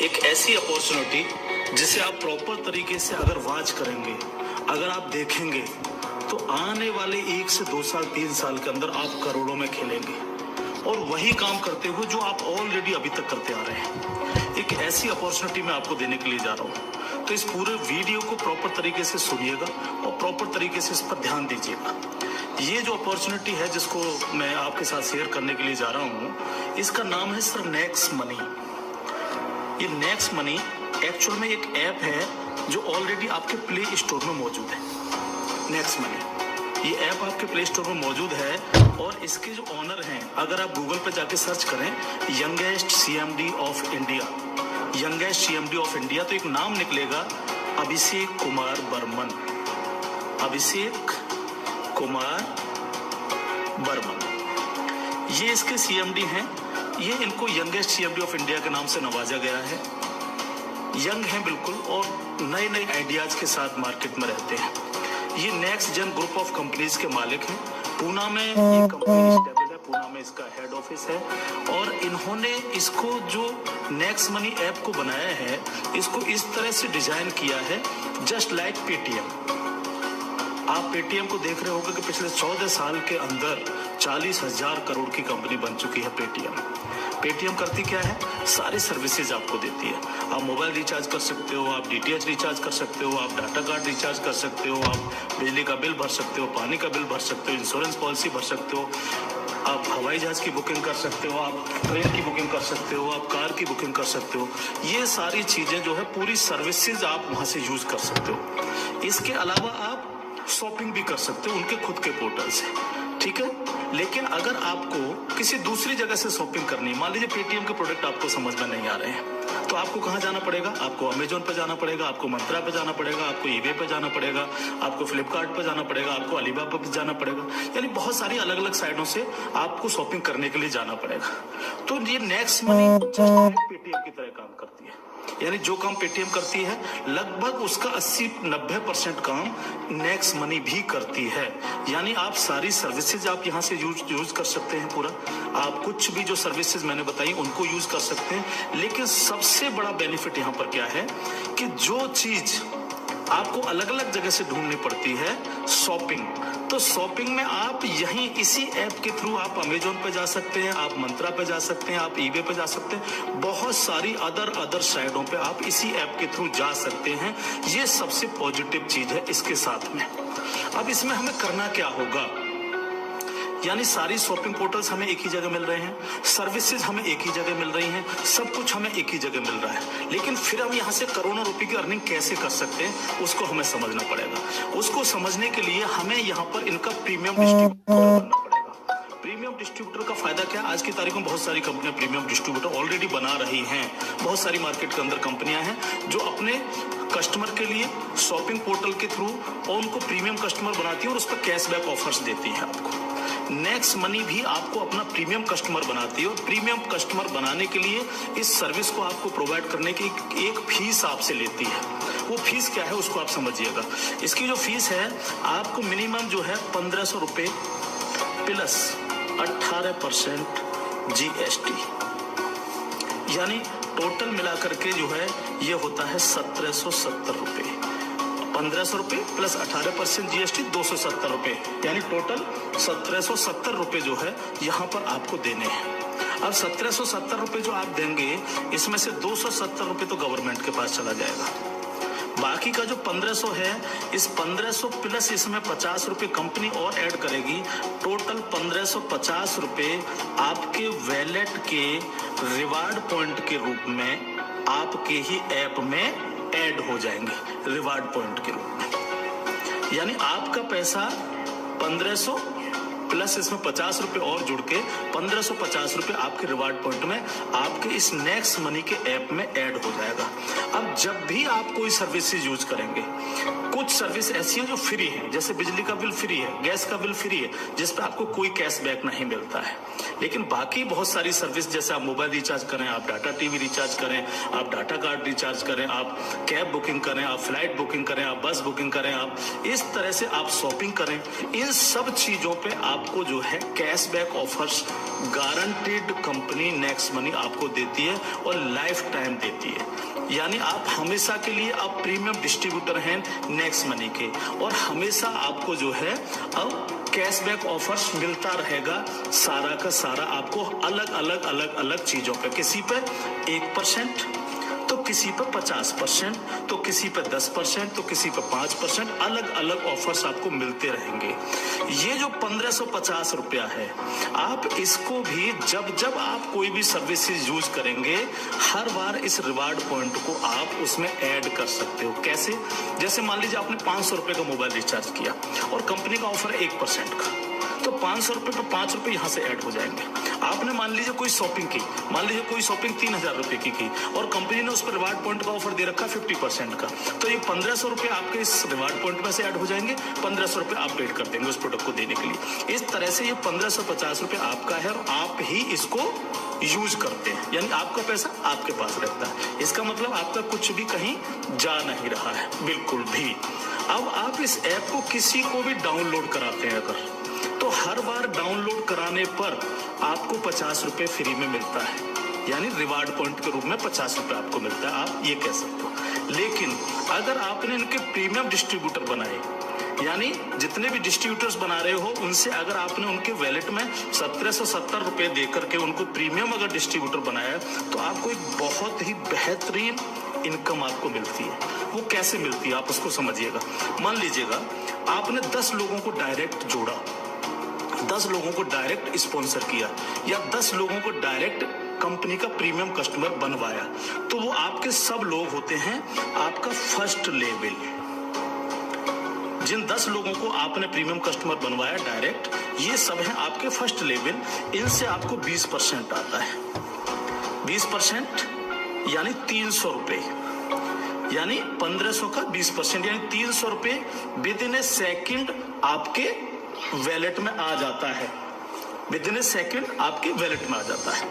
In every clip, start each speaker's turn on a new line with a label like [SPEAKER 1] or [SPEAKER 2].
[SPEAKER 1] एक ऐसी अपॉर्चुनिटी जिसे आप प्रॉपर तरीके से अगर वॉच करेंगे, अगर आप देखेंगे तो आने वाले 1 से 2 साल 3 साल के अंदर आप करोड़ों में खेलेंगे और वही काम करते हुए जो आप ऑलरेडी अभी तक करते आ रहे हैं। एक ऐसी अपॉर्चुनिटी मैं आपको देने के लिए जा रहा हूँ, तो इस पूरे वीडियो को प्रॉपर तरीके से सुनिएगा और प्रॉपर तरीके से इस पर ध्यान दीजिएगा। ये जो अपॉर्चुनिटी है जिसको मैं आपके साथ शेयर करने के लिए जा रहा हूँ, इसका नाम है सर नेक्स्ट मनी। ये नेक्स्ट मनी एक्चुअल में एक ऐप है जो ऑलरेडी आपके प्ले स्टोर में मौजूद है। नेक्स्ट मनी ये ऐप आपके प्ले स्टोर में मौजूद है और इसके जो ऑनर हैं, अगर आप गूगल पे जाके सर्च करें youngest CMD of India, youngest CMD of India, तो एक नाम निकलेगा अभिषेक कुमार बर्मन, अभिषेक कुमार बर्मन। ये इसके सीएमडी हैं। ये इनको यंगेस्ट सीएमडी ऑफ इंडिया के नाम से नवाजा गया है। यंग हैं बिल्कुल और नए नए आइडियाज के साथ मार्केट में रहते हैं। ये next gen group of companies के मालिक हैं। पूना में ये कंपनी स्टेबल है, पूना में इसका हेड ऑफिस है और इन्होंने इसको जो नेक्स्ट मनी ऐप को बनाया है, इसको इस तरह से डिजाइन किया है जस्ट लाइक पेटीएम। आप पेटीएम को देख रहे होंगे कि पिछले 14 साल के अंदर 40,000 करोड़ की कंपनी बन चुकी है पेटीएम। पेटीएम करती क्या है? सारी सर्विसेज आपको देती है। आप मोबाइल रिचार्ज कर सकते हो, आप डीटीएच रिचार्ज कर सकते हो, आप डाटा कार्ड रिचार्ज कर सकते हो, आप बिजली का बिल भर सकते हो, पानी का बिल भर सकते हो, इंश्योरेंस पॉलिसी भर सकते हो, आप हवाई जहाज की बुकिंग कर सकते हो, आप ट्रेन की बुकिंग कर सकते हो, आप कार की बुकिंग कर सकते हो। ये सारी चीजें जो है पूरी सर्विसेज आप वहां से यूज कर सकते हो। इसके अलावा आप शॉपिंग भी कर सकते हो उनके खुद के पोर्टल से, ठीक है। लेकिन अगर आपको किसी दूसरी जगह से शॉपिंग करनी है, मान लीजिए पेटीएम के प्रोडक्ट आपको समझ में नहीं आ रहे हैं, तो आपको कहाँ जाना पड़ेगा? आपको अमेजोन पे जाना पड़ेगा, आपको मंत्रा पे जाना पड़ेगा, आपको ईबे पे जाना पड़ेगा, आपको फ्लिपकार्ट पे जाना पड़ेगा, आपको अलीबाबा पे जाना पड़ेगा। यानी बहुत सारी अलग अलग साइटों से आपको शॉपिंग करने के लिए जाना पड़ेगा। तो ये नेक्स्ट मनी पेटीएम की तरह काम करती है। यानी जो काम पेटीएम करती है लगभग उसका 80-90% काम नेक्स्ट मनी भी करती है। यानी आप सारी सर्विसेज आप यहां से यूज कर सकते हैं पूरा। आप कुछ भी जो सर्विसेज मैंने बताई उनको यूज कर सकते हैं। लेकिन सबसे बड़ा बेनिफिट यहां पर क्या है कि जो चीज आपको अलग अलग जगह से ढूंढनी पड़ती है, शॉपिंग, तो शॉपिंग में आप यहीं इसी ऐप के थ्रू आप अमेजोन पे जा सकते हैं, आप मंत्रा पे जा सकते हैं, आप ईबे पे जा सकते हैं, बहुत सारी अदर साइटों पे आप इसी ऐप के थ्रू जा सकते हैं। ये सबसे पॉजिटिव चीज है इसके साथ में। अब इसमें हमें करना क्या होगा? यानी सारी शॉपिंग पोर्टल्स हमें एक ही जगह मिल रहे हैं, सर्विसेज हमें एक ही जगह मिल रही हैं, सब कुछ हमें एक ही जगह मिल रहा है। लेकिन फिर हम यहाँ से करोड़ों रुपए की अर्निंग कैसे कर सकते हैं, उसको हमें समझना पड़ेगा। उसको समझने के लिए हमें यहाँ पर इनका प्रीमियम डिस्ट्रीब्यूटर बनना पड़ेगा। प्रीमियम डिस्ट्रीब्यूटर का फायदा क्या है? आज की तारीख में बहुत सारी कंपनियां प्रीमियम डिस्ट्रीब्यूटर ऑलरेडी बना रही हैं। बहुत सारी मार्केट के अंदर कंपनियां हैं जो अपने कस्टमर के लिए शॉपिंग पोर्टल के थ्रू और उनको प्रीमियम कस्टमर बनाती है और उस पर कैशबैक ऑफर्स देती है आपको। नेक्स्ट मनी भी आपको अपना प्रीमियम कस्टमर बनाती है और प्रीमियम कस्टमर बनाने के लिए इस सर्विस को आपको प्रोवाइड करने की एक फीस आपसे लेती है। वो फीस क्या है उसको आप समझिएगा। इसकी जो फीस है आपको मिनिमम जो है 1500 रुपए प्लस 18% जीएसटी, यानी टोटल मिलाकर के जो है ये होता है 1770 रुपए। 1500 रुपए प्लस 18% जीएसटी 270 रुपए, यानी टोटल 1770 रुपए जो है यहाँ पर आपको देने हैं। अब 1770 रुपए जो आप देंगे, इसमें से 270 रुपए तो गवर्नमेंट के पास चला जाएगा। बाकी का जो 1500 है, इस 1500 प्लस इसमें 50 रुपए कंपनी और ऐड करेगी। टोटल 1550 रुपए आपके वैलेट के रिवार्ड पॉइंट के रूप में आपके ही ऐप में ऐड हो जाएंगे रिवार्ड पॉइंट के रूप में। यानी आपका पैसा 1500 प्लस इसमें 50 रुपए और जुड़ के 1550 रुपए आपके रिवार्ड पॉइंट में आपके इस नेक्स्ट मनी के ऐप में ऐड हो जाएगा। अब जब भी आप कोई सर्विसेज यूज करेंगे, कुछ सर्विस ऐसी हैं जो फ्री है, जैसे बिजली का बिल फ्री है, गैस का बिल फ्री है, जिस पे आपको कोई कैशबैक नहीं मिलता है। लेकिन बाकी बहुत सारी सर्विस, जैसे आप मोबाइल रिचार्ज करें, आप डाटा टीवी रिचार्ज करें, आप डाटा कार्ड रिचार्ज करें, आप कैब बुकिंग करें, आप फ्लाइट बुकिंग करें, आप बस बुकिंग करें, आप इस तरह से आप शॉपिंग करें, इन सब चीजों पे आप आपको जो है cashback offers guaranteed company next money आपको देती है और लाइफ टाइम देती है। यानी आप हमेशा के लिए अब प्रीमियम डिस्ट्रीब्यूटर हैं नेक्स्ट मनी के, और हमेशा आपको जो है अब कैशबैक ऑफर्स मिलता रहेगा सारा का सारा आपको अलग अलग चीजों पे, किसी पे 1%, तो किसी पे 50%, तो किसी पे 10%, तो किसी पे 5%, अलग अलग ऑफर्स आपको मिलते रहेंगे। ये जो 1550 रुपया है, आप इसको भी जब आप कोई भी सर्विसेज यूज करेंगे, हर बार इस रिवार्ड पॉइंट को आप उसमें ऐड कर सकते हो। कैसे? जैसे मान लीजिए आपने 500 रुपए का मोबाइल रिचार्ज किया और कंपनी का ऑफर है 1% का, तो 500 रुपए पे 5 रुपए यहाँ से ऐड हो जाएंगे। आपने मान लीजिए कोई शॉपिंग की, मान लीजिए कोई शॉपिंग 3000 रुपए की और कंपनी ने उस पर रिवार्ड पॉइंट का ऑफर दे रखा 50% का, तो ये 1500 रुपए आपके इस रिवार्ड पॉइंट में से ऐड हो जाएंगे, 1500 रुपए आप पेड कर देंगे उस प्रोडक्ट को देने के लिए। इस तरह से ये 1550 रुपए आपका है और आप ही इसको यूज करते हैं, यानी आपका पैसा आपके पास रहता है। इसका मतलब आपका कुछ भी कहीं जा नहीं रहा है, बिल्कुल भी। अब आप इस ऐप को किसी को भी डाउनलोड कराते हैं अगर, तो हर बार डाउनलोड कराने पर आपको 50 रुपए फ्री में मिलता है, यानी रिवार्ड पॉइंट के रूप में 50 रुपए आपको मिलता है, आप ये कह सकते हो। लेकिन अगर आपने इनके प्रीमियम डिस्ट्रीब्यूटर बनाए, यानी जितने भी डिस्ट्रीब्यूटर्स बना रहे हो उनसे अगर आपने उनके वैलेट में 1770 रुपए देकर के उनको प्रीमियम अगर डिस्ट्रीब्यूटर बनाया, तो आपको एक बहुत ही बेहतरीन इनकम आपको मिलती है। वो कैसे मिलती है आप उसको समझिएगा। मान लीजिएगा आपने 10 लोगों को डायरेक्ट जोड़ा, 10 लोगों को डायरेक्ट स्पॉन्सर किया, या 10 लोगों को डायरेक्ट कंपनी का प्रीमियम कस्टमर बनवाया, तो वो आपके सब लोग होते हैं आपका फर्स्ट लेवल। जिन 10 लोगों को आपने प्रीमियम कस्टमर बनवाया डायरेक्ट, ये सब हैं आपके फर्स्ट लेवल। इनसे आपको 20% आता है, 20% यानी 300 रुपए, यानी 1500 का 20%, यानी 300 रुपए विद इन ए सेकेंड आपके वैलेट में आ जाता है, विद इन ए सेकेंड आपके वैलेट में आ जाता है।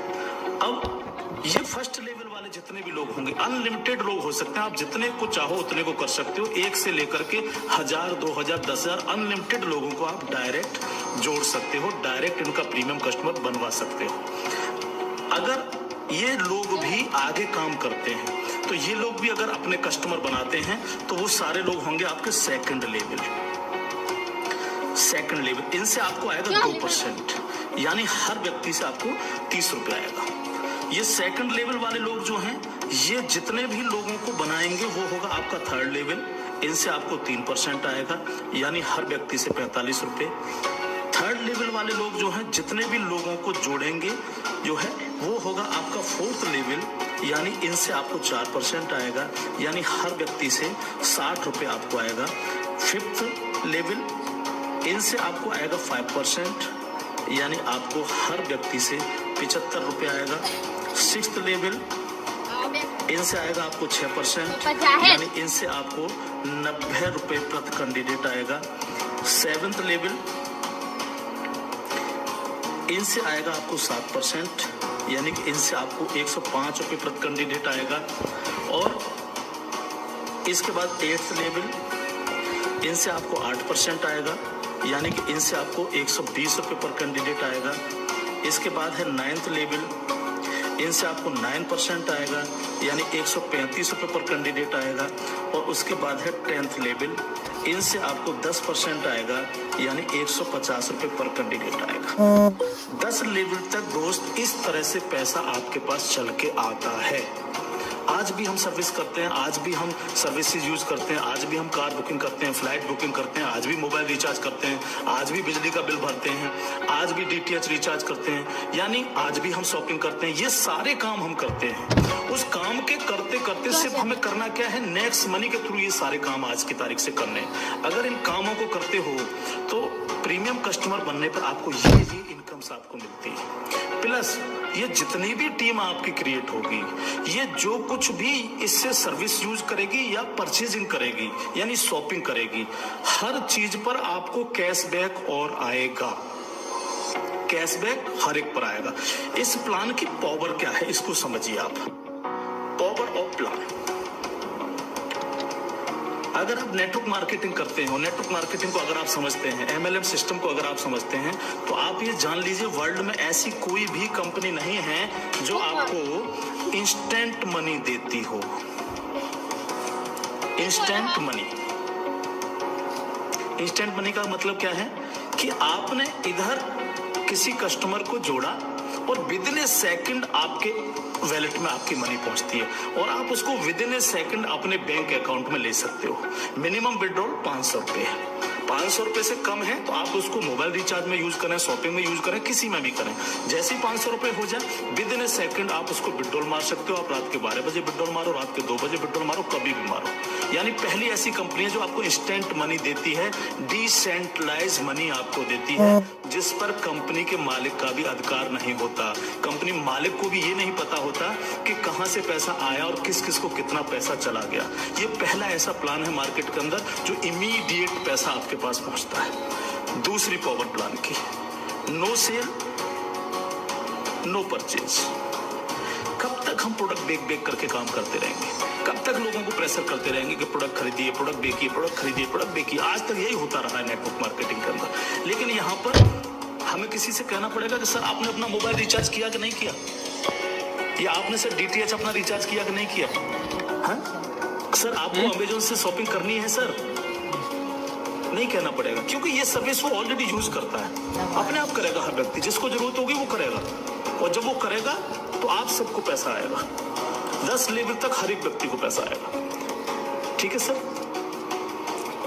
[SPEAKER 1] अब ये फर्स्ट लेवल वाले जितने भी लोग होंगे, अनलिमिटेड लोग हो सकते हैं, आप जितने को चाहो उतने को कर सकते हो, 1 से लेकर के 1000, 2000, 10,000 अनलिमिटेड लोगों को आप डायरेक्ट जोड़ सकते हो, डायरेक्ट इनका प्रीमियम कस्टमर बनवा सकते हो। अगर ये लोग भी आगे काम करते हैं, तो ये लोग भी अगर अपने कस्टमर बनाते हैं, तो वो सारे लोग होंगे आपके सेकंड लेवल। इनसे आपको आएगा 2%, यानी हर व्यक्ति से आपको 30 रुपए आएगा। ये सेकंड लेवल वाले लोग जो हैं, ये जितने भी लोगों को बनाएंगे वो होगा आपका थर्ड लेवल। इनसे आपको 3% आएगा, यानी हर व्यक्ति से 45 रुपए। थर्ड लेवल वाले लोग जो हैं, जितने भी लोगों को जोड़ेंगे जो है, वो होगा आपका फोर्थ लेवल, यानी इनसे आपको 4% आएगा, यानी हर व्यक्ति से 60 रुपए आपको आएगा। फिफ्थ लेवल, इनसे आपको आएगा 5%, यानी आपको हर व्यक्ति से 75 रुपए आएगा। सिक्स्थ लेवल, इनसे आएगा आपको 6%, यानी इनसे आपको 90 रुपए प्रति कैंडिडेट आएगा। सेवेंथ लेवल, इनसे आएगा आपको 7%, यानी कि इनसे आपको 105 रुपए प्रति कैंडिडेट आएगा। और इसके बाद 8th लेवल, इनसे आपको 8% आएगा, यानी कि इनसे आपको 120 रुपए पर कैंडिडेट आएगा। इसके बाद है 9th लेवल, इनसे आपको 9% आएगा, यानी 135 रुपए पर कैंडिडेट आएगा। और उसके बाद है 10th लेवल, इनसे आपको 10% आएगा, यानी 150 रुपए पर कैंडिडेट आएगा। 10 लेवल तक दोस्त इस तरह से पैसा आपके पास चल के आता है। आज भी हम सर्विस करते हैं, आज भी हम सर्विसेज यूज करते हैं, आज भी हम कार बुकिंग करते हैं, फ्लाइट बुकिंग करते हैं, आज भी मोबाइल रिचार्ज करते हैं, आज भी बिजली का बिल भरते हैं, आज भी DTH रिचार्ज करते हैं, यानी आज भी हम शॉपिंग करते हैं। ये सारे काम हम करते हैं। उस काम के करते करते सिर्फ हमें करना क्या है, नेक्स्ट मनी के थ्रू ये सारे काम आज की तारीख से करने। अगर इन कामों को करते हो तो प्रीमियम कस्टमर बनने पर आपको ये इनकम्स आपको मिलती है। प्लस ये जितनी भी टीम आपकी क्रिएट होगी, ये जो कुछ भी इससे सर्विस यूज करेगी या परचेजिंग करेगी, यानी शॉपिंग करेगी, हर चीज पर आपको कैशबैक और आएगा। कैशबैक हर एक पर आएगा। इस प्लान की पावर क्या है, इसको समझिए आप। पावर ऑफ प्लान, अगर आप नेटवर्क मार्केटिंग करते हो, नेटवर्क मार्केटिंग को अगर आप समझते हैं, MLM सिस्टम को अगर आप समझते हैं, तो आप ये जान लीजिए वर्ल्ड में ऐसी कोई भी कंपनी नहीं है जो आपको इंस्टेंट मनी देती हो। इंस्टेंट मनी, इंस्टेंट मनी का मतलब क्या है कि आपने इधर किसी कस्टमर को जोड़ा और विद इन ए सेकंड आपके वैलेट में आपकी मनी पहुंचती है और आप उसको विद इन ए सेकंड अपने बैंक अकाउंट में ले सकते हो। मिनिमम विड्रॉल 500 रुपए है। 500 रुपए से कम है तो आप उसको मोबाइल रिचार्ज में यूज करें, शॉपिंग में यूज करें, किसी में भी करें। जैसे ही 500 रुपए हो जाए विद इन ए सेकंड आप उसको विड्रॉल मार सकते हो। आप रात के 12 बजे विड्रॉल मारो, रात के 2 बजे विड्रॉल मारो, कभी भी मारो। यानी पहली ऐसी कंपनी है जो आपको इंस्टेंट मनी देती है, डिसेंट्रलाइज मनी आपको देती है, जिस पर कंपनी के मालिक का भी अधिकार नहीं होता। कंपनी मालिक को भी ये नहीं पता होता कि कहां से पैसा आया और किस किस को कितना पैसा चला गया। ये पहला ऐसा प्लान है मार्केट के अंदर जो इमीडिएट पैसा आपके पास पहुंचता है। दूसरी पावर प्लान की, नो सेल नो परचेज। कब तक हम प्रोडक्ट बेक करके काम करते रहेंगे? कब तक लोगों को प्रेशर करते रहेंगे कि प्रोडक्ट खरीदिए, प्रोडक्ट बेचिए, प्रोडक्ट खरीदिए, प्रोडक्ट बेचिए? आज तक यही होता रहा है नेटवर्क मार्केटिंग के अंदर। लेकिन यहाँ पर हमें किसी से कहना पड़ेगा कि सर आपने अपना मोबाइल रिचार्ज किया कि नहीं किया, या आपने सर DTH अपना रिचार्ज किया कि नहीं किया? हाँ सर आपको अमेजोन से शॉपिंग करनी है सर, नहीं कहना पड़ेगा, क्योंकि ये सर्विस वो ऑलरेडी यूज करता है। अपने आप करेगा हर व्यक्ति, जिसको जरूरत होगी वो करेगा, और जब वो करेगा तो आप सबको पैसा आएगा। 10 लेवल तक हर एक व्यक्ति को पैसा आएगा। ठीक है सर।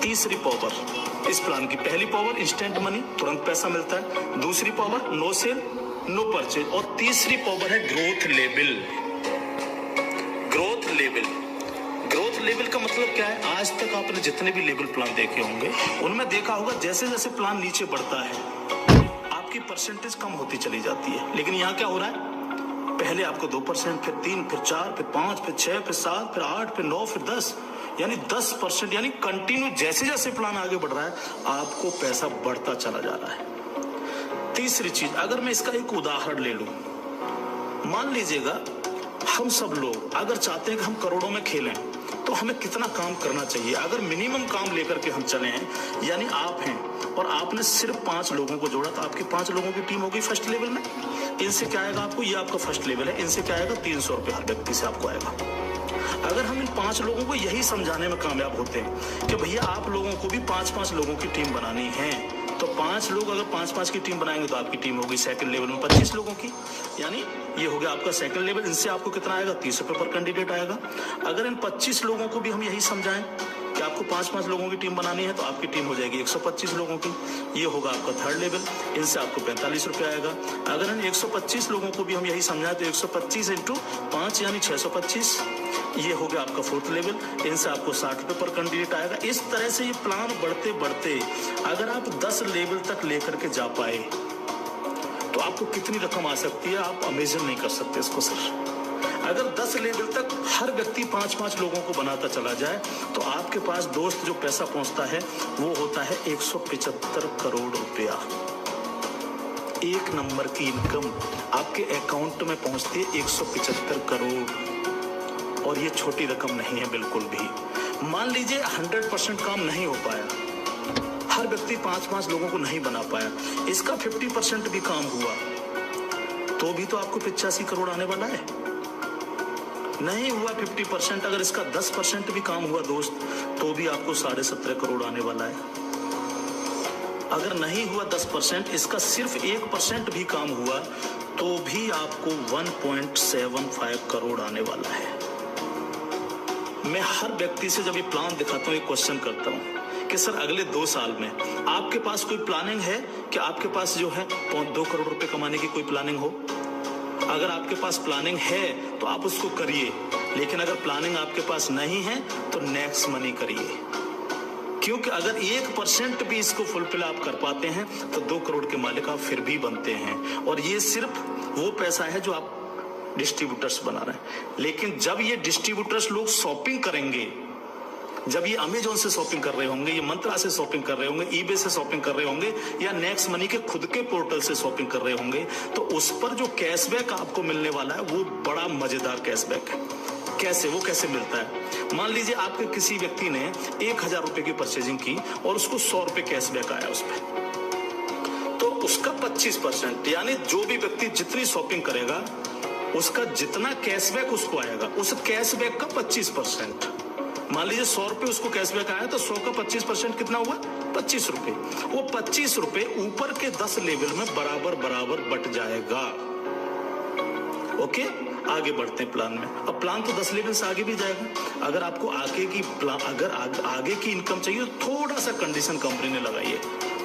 [SPEAKER 1] तीसरी पावर इस प्लान की, पहली पावर इंस्टेंट मनी, तुरंत पैसा मिलता है। दूसरी power no sale no purchase, और तीसरी पावर है growth level. Growth level, growth level का मतलब क्या है? आज तक आपने जितने भी लेवल प्लान देखे होंगे उनमें देखा होगा जैसे जैसे प्लान नीचे बढ़ता है आपकी परसेंटेज कम होती चली जाती है। लेकिन यहाँ क्या हो रहा है? पहले आपको 2%, फिर 3, फिर 4, फिर 5, फिर 6, फिर 7, फिर 8, फिर 9, फिर 10, यानी 10%, यानी कंटिन्यू जैसे जैसे प्लान आगे बढ़ रहा है आपको पैसा बढ़ता चला जा रहा है। तीसरी चीज, अगर मैं इसका एक उदाहरण ले लूं, मान लीजिएगा हम सब लोग अगर चाहते हैं कि हम करोड़ों में खेलें तो हमें कितना काम करना चाहिए? अगर मिनिमम काम लेकर के हम चले हैं, यानी आप हैं और आपने सिर्फ 5 लोगों को जोड़ा तो आपकी 5 लोगों की टीम होगी फर्स्ट लेवल में। इनसे क्या आएगा आपको? ये आपका फर्स्ट लेवल है। इनसे क्या आएगा? 300 रुपये हर व्यक्ति से आपको आएगा। अगर हम इन 5 लोगों को यही समझाने में कामयाब होते हैं कि भैया आप लोगों को भी 5-5 लोगों की टीम बनानी है, तो 5 लोग अगर 5-5 की टीम बनाएंगे तो आपकी टीम होगी सेकंड लेवल में 25 लोगों की, यानी ये हो गया आपका सेकंड लेवल। इनसे आपको कितना आएगा? 30 रुपये पर कैंडिडेट आएगा। अगर इन 25 लोगों को भी हम यही समझाएं कि आपको 5-5 लोगों की टीम बनानी है तो आपकी टीम हो जाएगी 125 लोगों की, ये होगा आपका थर्ड लेवल। इनसे आपको 45 रुपये आएगा। अगर इन 125 लोगों को भी हम यही समझाएं तो 125 × 5 यानी 625, ये हो गया आपका फोर्थ लेवल। इनसे आपको 60 रुपये पर कैंडिडेट आएगा। इस तरह से ये प्लान बढ़ते बढ़ते अगर आप 10 लेवल तक लेकर के जा पाए तो आपको कितनी रकम आ सकती है आप इमेजिन नहीं कर सकते इसको सर। अगर 10 लेवल तक हर व्यक्ति 5-5 लोगों को बनाता चला जाए तो आपके पास दोस्त जो पैसा पहुंचता है वो होता है 175 करोड़ रुपया। एक नंबर की इनकम आपके अकाउंट में पहुंचती है 175 करोड़, और ये छोटी रकम नहीं है बिल्कुल भी। मान लीजिए 100% काम नहीं हो पाया, हर व्यक्ति 5-5 लोगों को नहीं बना पाया, इसका 50% भी काम हुआ तो भी तो आपको 85 करोड़ आने वाला है। नहीं हुआ 50%, अगर इसका 10% भी काम हुआ दोस्त तो भी आपको 17.5 करोड़ आने वाला है। अगर नहीं हुआ 10%, इसका सिर्फ 1% भी काम हुआ तो भी आपको 1.75 करोड़ आने वाला है। मैं हर व्यक्ति से जब ये प्लान दिखाता हूँ एक क्वेश्चन करता हूँ कि सर अगले 2 साल में आपके पास कोई प्लानिंग है कि आपके पास जो है 2 करोड़ रुपए कमाने की कोई प्लानिंग हो? अगर आपके पास प्लानिंग है तो आप उसको करिए, लेकिन अगर प्लानिंग आपके पास नहीं है तो नेक्स्ट मनी करिए, क्योंकि अगर 1% भी इसको फुलफिल आप कर पाते हैं तो 2 करोड़ के मालिक आप फिर भी बनते हैं। और ये सिर्फ वो पैसा है जो आप डिस्ट्रीब्यूटर्स बना रहे हैं। लेकिन जब ये डिस्ट्रीब्यूटर्स लोग शॉपिंग करेंगे, जब ये अमेजोन से शॉपिंग कर रहे होंगे, ये मंत्रा से शॉपिंग कर रहे होंगे, ईबे से शॉपिंग कर रहे होंगे, या नेक्स्ट मनी के खुद के पोर्टल से शॉपिंग कर रहे होंगे, तो उस पर जो कैशबैक आपको मिलने वाला है वो बड़ा मजेदार कैशबैक है। कैसे, वो कैसे मिलता है? मान लीजिए आपके किसी व्यक्ति ने 1000 रुपए की परचेजिंग की और उसको 100 रुपए कैशबैक आया उस पर, तो उसका 25%, यानी जो भी व्यक्ति जितनी शॉपिंग करेगा उसका जितना कैशबैक उसको आएगा, उस कैशबैक का 25%। मान लीजिए 100 रुपए उसको कैशबैक आया तो 100 का 25% कितना हुआ? 25 रुपए। वो 25 रुपए ऊपर के 10 लेवल में बराबर बराबर बट जाएगा। ओके, आगे बढ़ते हैं प्लान में। अब प्लान तो 10 लेवल से आगे भी जाएगा। अगर आपको आगे की इनकम चाहिए तो थोड़ा सा कंडीशन कंपनी ने लगाई है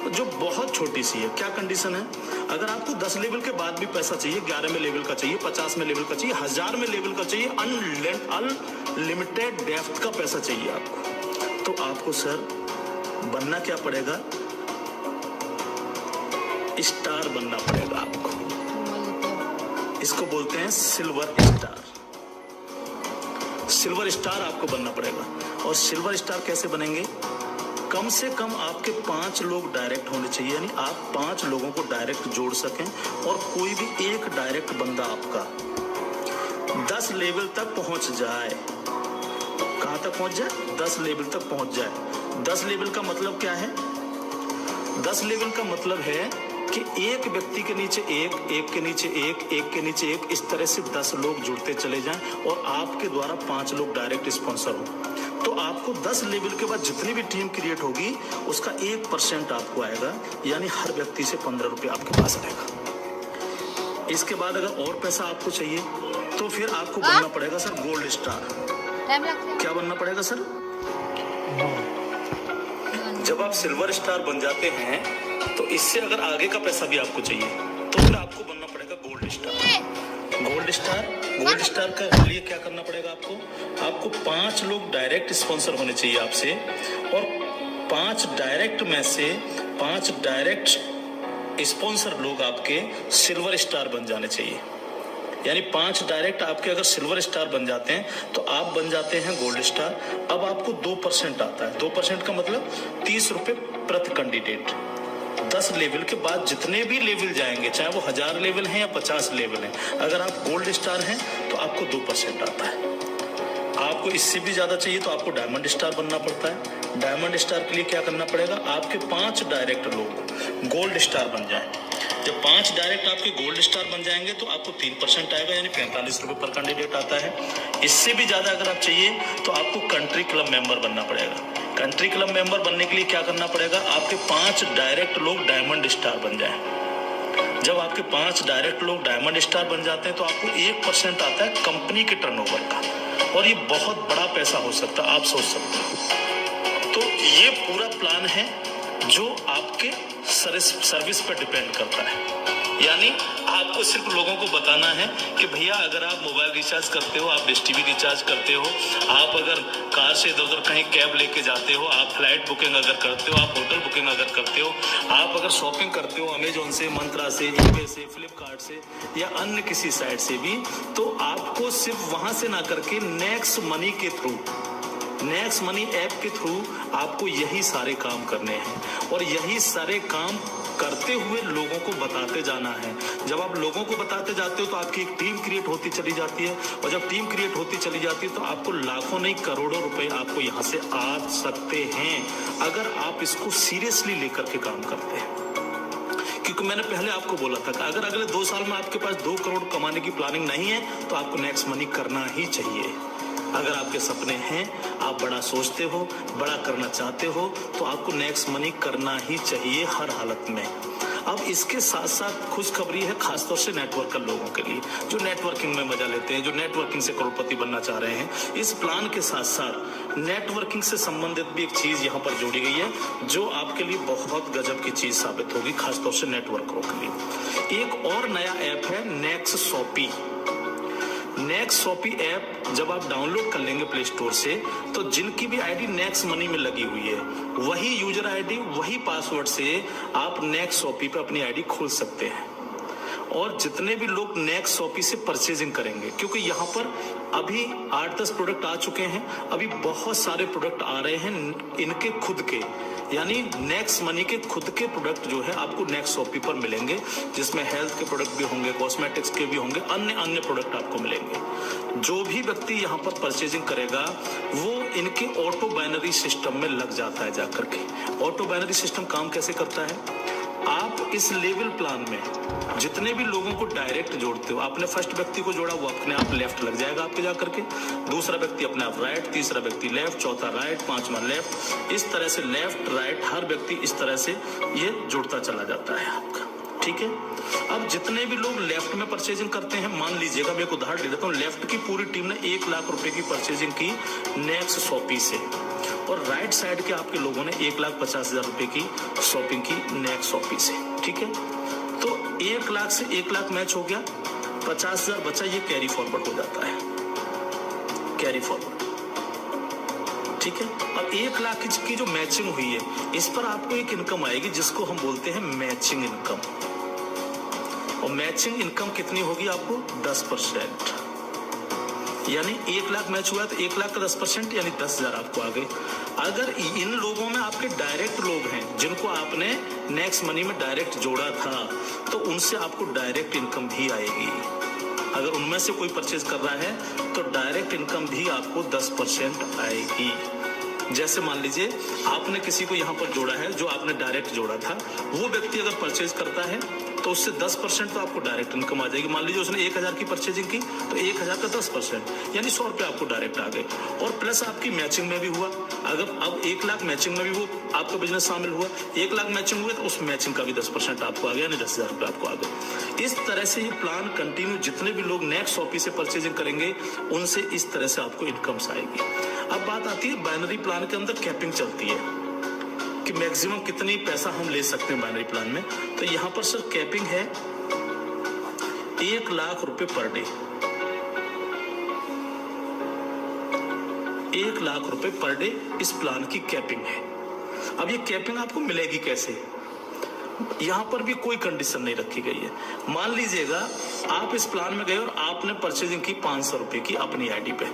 [SPEAKER 1] जो बहुत छोटी सी है। क्या कंडीशन है? अगर आपको 10 लेवल के बाद भी पैसा चाहिए, 11 में लेवल का चाहिए, 50 में लेवल का चाहिए, 1000 में लेवल का चाहिए, अनलिमिटेड डेप्थ का पैसा चाहिए आपको, तो आपको सर बनना क्या पड़ेगा? स्टार बनना पड़ेगा आपको। इसको बोलते हैं सिल्वर स्टार। सिल्वर स्टार आपको बनना पड़ेगा। और सिल्वर स्टार कैसे बनेंगे? कम से कम आपके 5 लोग डायरेक्ट होने चाहिए, यानी आप 5 लोगों को डायरेक्ट जोड़ सकें और कोई भी एक डायरेक्ट बंदा आपका 10 लेवल तक पहुंच जाए। कहां तक पहुंच जाए? 10 लेवल तक पहुंच जाए। 10 लेवल का मतलब क्या है? 10 लेवल का मतलब है कि एक व्यक्ति के नीचे एक, एक के नीचे एक, एक के नीचे एक, इस तरह से 10 लोग जुड़ते चले जाएं और आपके द्वारा 5 लोग डायरेक्ट स्पॉन्सर हो, तो आपको 10 लेवल के बाद जितनी भी टीम क्रिएट होगी उसका 1% आपको आएगा, यानी हर व्यक्ति से 15 रुपए आपके पास आएगा। इसके बाद अगर और पैसा आपको चाहिए तो फिर आपको बनना पड़ेगा सर गोल्ड स्टार। क्या बनना पड़ेगा सर? जब आप सिल्वर स्टार बन जाते हैं तो इससे अगर आगे का पैसा भी आपको चाहिए तो फिर आपको बनना पड़ेगा गोल्ड स्टार। गोल्ड स्टार के लिए क्या करना पड़ेगा आपको? आपको 5 लोग डायरेक्ट स्पॉन्सर होने चाहिए आपसे, और 5 डायरेक्ट में से 5 डायरेक्ट स्पॉन्सर लोग आपके सिल्वर स्टार बन जाने चाहिए। यानी 5 डायरेक्ट आपके अगर सिल्वर स्टार बन जाते हैं तो आप बन जाते हैं गोल्ड स्टार। अब आपको 2% आता है। 2% का मतलब 30 रुपए प्रति कैंडिडेट। 10 लेवल के बाद जितने भी लेवल जाएंगे, चाहे वो 1000 लेवल हैं या 50 लेवल हैं, अगर आप गोल्ड स्टार हैं तो आपको 2% आता है। आपको इससे भी ज्यादा चाहिए तो आपको डायमंड स्टार बनना पड़ता है। डायमंड स्टार के लिए क्या करना पड़ेगा? आपके 5 डायरेक्ट लोग गोल्ड स्टार बन जाएं। जब 5 डायरेक्ट आपके गोल्ड स्टार बन जाएंगे तो आपको 3% आएगा, यानी 45 रुपए पर कैंडिडेट आता है। इससे भी ज्यादा अगर आप चाहिए तो आपको कंट्री क्लब मेंबर बनना पड़ेगा। कंट्री क्लब मेंबर बनने के लिए क्या करना पड़ेगा? आपके 5 डायरेक्ट लोग डायमंड स्टार बन जाएं। जब आपके 5 डायरेक्ट लोग डायमंड स्टार बन जाते हैं तो आपको 1% आता है कंपनी के टर्नओवर का, और ये बहुत बड़ा पैसा हो सकता है, आप सोच सकते हो। तो ये पूरा प्लान है जो आपके सर्विस पर डिपेंड करता है। यानी आपको सिर्फ लोगों को बताना है कि भैया अगर आप मोबाइल रिचार्ज करते हो, आप डिश टीवी रिचार्ज करते हो, आप अगर कार से इधर उधर कहीं कैब लेके जाते हो, आप फ्लाइट बुकिंग अगर करते हो, आप होटल बुकिंग अगर करते हो, आप अगर शॉपिंग करते हो अमेजोन से, मंत्रा से, ईबे से, फ्लिपकार्ट से या अन्य किसी साइट से भी, तो आपको सिर्फ वहां से ना करके नेक्स्ट मनी के थ्रू, नेक्स्ट मनी ऐप के थ्रू आपको यही सारे काम करने हैं और यही सारे काम करते हुए लोगों को बताते जाना है। जब आप लोगों को बताते जाते हो तो आपकी एक टीम क्रिएट होती चली जाती है, और जब टीम क्रिएट होती चली जाती है तो आपको लाखों नहीं करोड़ों रुपए आपको यहाँ से आ सकते हैं अगर आप इसको सीरियसली लेकर के काम करते हैं। क्योंकि मैंने पहले आपको बोला था कि अगर अगले 2 साल में आपके पास 2 करोड़ कमाने की प्लानिंग नहीं है तो आपको नेक्स्ट मनी करना ही चाहिए। अगर आपके सपने हैं, आप बड़ा सोचते हो, बड़ा करना चाहते हो, तो आपको नेक्स्ट मनी करना ही चाहिए हर हालत में। अब इसके साथ साथ खुशखबरी है खासतौर से नेटवर्कर लोगों के लिए जो नेटवर्किंग में मजा लेते हैं, जो नेटवर्किंग से करोड़पति बनना चाह रहे हैं। इस प्लान के साथ साथ नेटवर्किंग से संबंधित भी एक चीज यहाँ पर जोड़ी गई है जो आपके लिए बहुत गजब की चीज साबित होगी, खासतौर से नेटवर्करों के लिए। एक और नया ऐप है Next Shoppy. Next Shoppy app जब आप डाउनलोड कर लेंगे प्ले स्टोर से, तो जिनकी भी आईडी नेक्स्ट मनी में लगी हुई है वही यूजर आईडी, वही पासवर्ड से आप नेक्स्ट शॉपी पे अपनी आईडी खोल सकते हैं। और जितने भी लोग नेक्स्ट शॉपी से परचेजिंग करेंगे, क्योंकि यहाँ पर अभी 8-10 प्रोडक्ट आ चुके हैं, अभी बहुत सारे प्रोडक्ट आ रहे हैं इनके खुद के, यानी नेक्स्ट मनी के खुद के प्रोडक्ट जो है आपको नेक्स्ट शॉपी पर मिलेंगे, जिसमें हेल्थ के प्रोडक्ट भी होंगे, कॉस्मेटिक्स के भी होंगे, अन्य प्रोडक्ट आपको मिलेंगे। जो भी व्यक्ति यहाँ पर परचेजिंग करेगा वो इनके ऑटो बाइनरी सिस्टम में लग जाता है जाकर के। ऑटो बाइनरी सिस्टम काम कैसे करता है? आप इस लेवल प्लान में जितने भी लोगों को डायरेक्ट जोड़ते हो, आपने फर्स्ट व्यक्ति को जोड़ा वो अपने आप लेफ्ट लग जाएगा आपके जाकर के, दूसरा व्यक्ति अपने आप राइट, तीसरा व्यक्ति लेफ्ट, चौथा राइट, पांचवा लेफ्ट, इस तरह से लेफ्ट राइट हर व्यक्ति इस तरह से ये जुड़ता चला जाता है आपका। ठीक है, अब जितने भी लोग लेफ्ट में परचेजिंग करते हैं, मान लीजिएगा मैं एक उदाहरण ले लेता हूँ, लेफ्ट की पूरी टीम ने 1 लाख रुपए की परचेजिंग की नेक्स्ट शॉपी से, और राइट साइड के आपके लोगों ने 1,50,000 रुपए की शॉपिंग की नेक्स्ट शॉपी से। ठीक है, तो 1 लाख से 1 लाख मैच हो गया, 50,000 बचा, ये कैरी फॉरवर्ड हो जाता है, कैरी फॉरवर्ड। ठीक है, अब 1 लाख की जो मैचिंग हुई है, इस पर आपको एक इनकम आएगी जिसको हम बोलते हैं मैचिंग इनकम, और मैचिंग इनकम कितनी होगी आपको? 10%, यानी 1 लाख मैच हुआ तो 1 लाख का 10% यानी 10,000 आपको आ गए। अगर इन लोगों में आपके डायरेक्ट लोग हैं जिनको आपने नेक्स्ट मनी में डायरेक्ट जोड़ा था, तो उनसे आपको डायरेक्ट इनकम भी आएगी। अगर उनमें से कोई परचेज कर रहा है तो डायरेक्ट इनकम भी आपको 10% आएगी। जैसे मान लीजिए आपने किसी को यहाँ पर जोड़ा है, जो आपने डायरेक्ट जोड़ा था, वो व्यक्ति अगर परचेज करता है तो उससे 10% तो आपको डायरेक्ट इनकम आ जाएगी। मान लीजिए उसने 1,000 की परचेजिंग की तो 1,000 का 10% यानी 100 रुपये आपको डायरेक्ट आ गए, और प्लस आपकी मैचिंग में भी हुआ। अगर अब 1 लाख मैचिंग में भी वो आपका बिजनेस शामिल हुआ, 1 लाख मैचिंग हुए तो उस मैचिंग का भी 10% आपको आ गया, यानी 10,000 रुपये आपको आ गए। इस तरह से ये प्लान कंटिन्यू, जितने भी लोग नेक्स्ट शॉपी से परचेजिंग करेंगे उनसे इस तरह से आपको इनकम्स आएगी। अब बात आती है बाइनरी प्लान के अंदर कैपिंग चलती है कि मैक्सिमम कितनी पैसा हम ले सकते हैं बाइनरी प्लान में। तो यहाँ पर सर कैपिंग है 1 लाख रुपए पर डे, 1 लाख रुपए पर डे इस प्लान की कैपिंग है। अब ये कैपिंग आपको मिलेगी कैसे? यहाँ पर भी कोई कंडीशन नहीं रखी गई है। मान लीजिएगा आप इस प्लान में गए और आपने परचेजिंग की 500 रुपए की अपनी आईडी पे,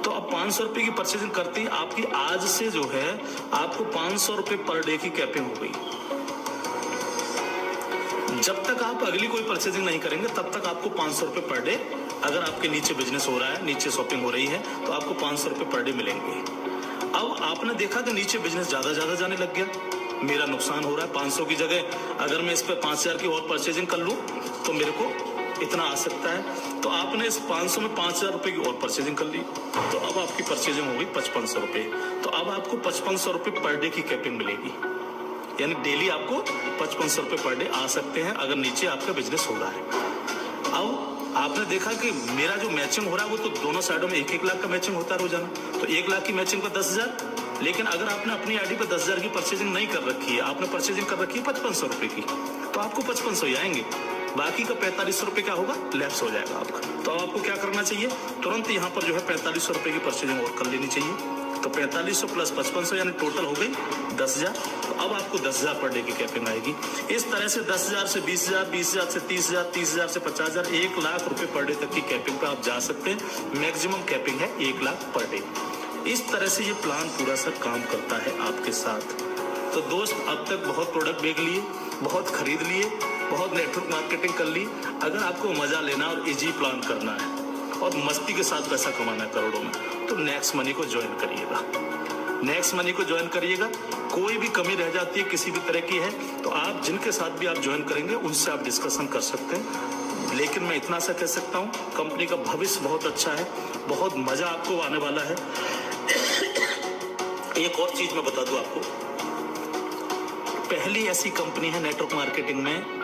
[SPEAKER 1] तो अब 500 रुपए की परचेजिंग करती आपकी आज से जो है आपको 500 रुपए पर डे की कैपिंग हो गई। जब तक आप अगली कोई परचेजिंग नहीं करेंगे तब तक आपको 500 रुपए पर डे, अगर आपके नीचे बिजनेस हो रहा है, नीचे शॉपिंग हो रही है, तो आपको 500 रुपए पर डे मिलेंगे। अब आपने देखा कि नीचे बिजनेस ज्यादा जाने लग गया, मेरा नुकसान हो रहा है, 500 की जगह अगर मैं इस पे 5,000 की और परचेजिंग कर लूं तो मेरे को इतना आ सकता है, तो आपने इस 500 में 5,000 रुपए की और परचेजिंग कर ली, तो अब आपकी परचेजिंग हो गई 5500 रुपए। तो अब आपको 5500 रुपए पर डे की कैपिंग मिलेगी, यानी डेली आपको 5500 रुपए पर डे आ सकते हैं अगर नीचे आपका बिजनेस हो रहा है। अब आपने देखा कि मेरा जो मैचिंग हो रहा है वो तो दोनों साइडों में 1-1 लाख का मैचिंग होता है रोजाना, तो 1 लाख की मैचिंग पर 10,000। लेकिन अगर आपने अपनी आईडी पर 10,000 की परचेजिंग नहीं कर रखी है, आपने परचेजिंग कर रखी है 5500 रुपए की, तो आपको 5500 ही आएंगे, बाकी का 4500 रुपए क्या होगा? लैप्स हो जाएगा आपका। तो आपको क्या करना चाहिए? तुरंत यहाँ पर जो है 4500 रुपए की परचेजिंग और कर लेनी चाहिए। तो 4500 प्लस 5500 यानी टोटल हो गई 10,000। तो अब आपको 10,000 पर डे की कैपिंग आएगी। इस तरह से 10,000 से 20,000, 20,000 से 30,000, 30,000 से 50,000, 1 लाख रुपए पर डे तक की कैपिंग पे आप जा सकते हैं। मैक्सिमम कैपिंग है 1 लाख पर डे। इस तरह से ये प्लान पूरा सर काम करता है आपके साथ। तो दोस्त, अब तक बहुत प्रोडक्ट बेच लिए, बहुत खरीद लिए, बहुत नेटवर्क मार्केटिंग कर ली। अगर आपको मजा लेना और इजी प्लान करना है और मस्ती के साथ पैसा कमाना है करोड़ों में, तो नेक्स्ट मनी को ज्वाइन करिएगा। नेक्स्ट मनी को ज्वाइन करिएगा। कोई भी कमी रह जाती है किसी भी तरह की है तो आप जिनके साथ भी आप ज्वाइन करेंगे उनसे आप डिस्कशन कर सकते हैं। लेकिन मैं इतना सा कह सकता हूँ, कंपनी का भविष्य बहुत अच्छा है, बहुत मजा आपको आने वाला है। एक और चीज मैं बता दूं आपको, पहली ऐसी कंपनी है नेटवर्क मार्केटिंग में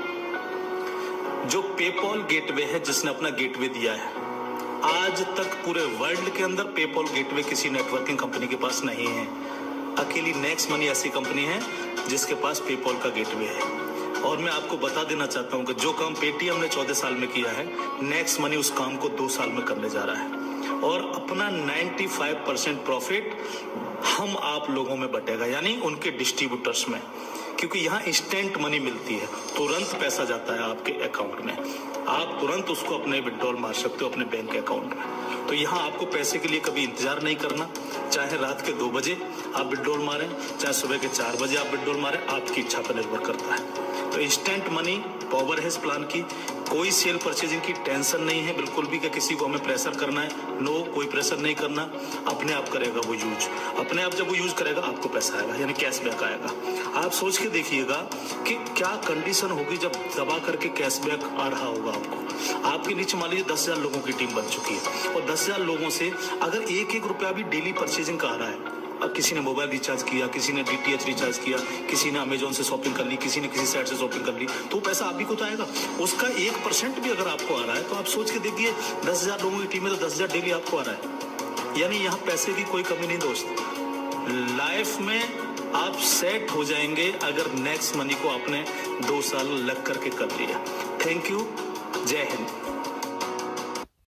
[SPEAKER 1] जो पेपॉल गेटवे है, जिसने अपना गेटवे दिया है। आज तक पूरे वर्ल्ड के अंदर पेपॉल गेटवे किसी नेटवर्किंग कंपनी के पास नहीं है। अकेली नेक्स्ट मनी ऐसी कंपनी है जिसके पास पेपॉल का गेटवे है। और मैं आपको बता देना चाहता हूं कि जो काम पेटीएम ने 14 साल में किया है, नेक्स्ट मनी उस काम को 2 साल में करने जा रहा है। और अपना 95% प्रॉफिट हम आप लोगों में बटेगा, यानी उनके डिस्ट्रीब्यूटर्स में। क्योंकि यहाँ इंस्टेंट मनी मिलती है, तुरंत पैसा जाता है आपके अकाउंट में, आप तुरंत उसको अपने विड्रॉल मार सकते हो अपने बैंक अकाउंट में। तो यहाँ आपको पैसे के लिए कभी इंतजार नहीं करना, चाहे रात के 2 बजे आप विड्रॉल मारें, चाहे सुबह के 4 बजे आप विड्रॉल मारें, आपकी इच्छा पर निर्भर करता है। तो इंस्टेंट मनी पावर है इस प्लान की, कोई सेल परचेजिंग की टेंशन नहीं है बिल्कुल भी कि किसी को हमें प्रेशर करना है, नो, कोई प्रेशर नहीं करना, अपने आप करेगा वो यूज, अपने आप जब वो यूज करेगा आपको पैसा आएगा, यानी कैशबैक आएगा। आप सोच के देखिएगा कि क्या कंडीशन होगी जब दबा करके कैशबैक आ रहा होगा आपको। आपके नीचे मान लीजिए 10,000 लोगों की टीम बन चुकी है और 10,000 लोगों से अगर 1-1 रुपया भी डेली परचेजिंग का आ रहा है, अब किसी ने मोबाइल रिचार्ज किया, किसी ने DTH रिचार्ज किया, किसी ने अमेजोन से शॉपिंग कर ली, किसी ने किसी साइट से शॉपिंग कर ली, तो पैसा आप भी को तो आएगा। उसका 1% भी अगर आपको आ रहा है तो आप सोच के देखिए 10,000 लोगों की टीम में तो 10,000 डेली आपको आ रहा है, यानी यहाँ पैसे की कोई कमी नहीं दोस्त। लाइफ में आप सेट हो जाएंगे अगर नेक्स्ट मनी को आपने 2 साल लग करके कर लिया। थैंक यू, जय हिंद।